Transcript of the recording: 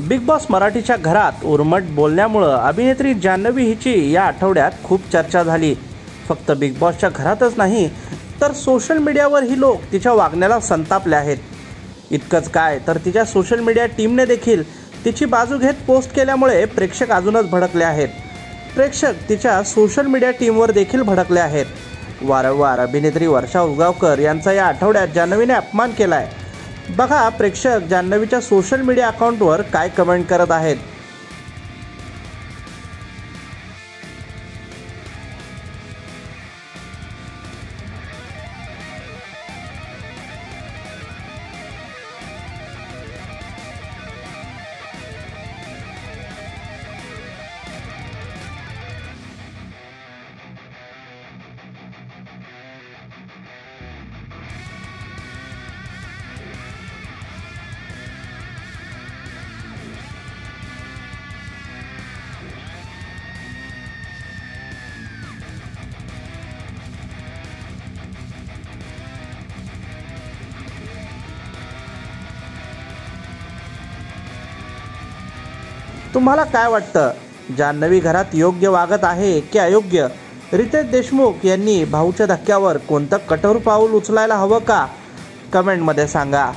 Big boss मराठीच्या घरात उर्मट बोलण्यामुळे अभिनेत्री जान्हवी हिची या आठवड्यात खूप चर्चा झाली। फक्त बिग बॉसच्या घरातच नाही तर सोशल मीडियावरही लोक तिच्या वागण्याला संतापले आहेत। इतकंच काय तर तिच्या सोशल मीडिया टीमने देखील तिची बाजू घेत पोस्ट केल्यामुळे प्रेक्षक अजूनच भडकले आहेत। प्रेक्षक तिच्या सोशल मीडिया टीमवर देखील भडकले आहेत। वारंवार अभिनेत्री वर्षा उसगावकर यांचा या आठवड्यात जान्हवीने अपमान केलाय। बघा प्रेक्षक जान्हवीच्या सोशल मीडिया अकाउंटवर काय कमेंट करत आहेत। तुम्हाला काय वाटतं, जान्हवी घरात योग्य वागत आहे की अयोग्य? रितेश देशमुख यांनी भाऊच्या धक्क्यावर कोणतं कठोर पाऊल उचलायला हवं का? कमेंटमध्ये सांगा।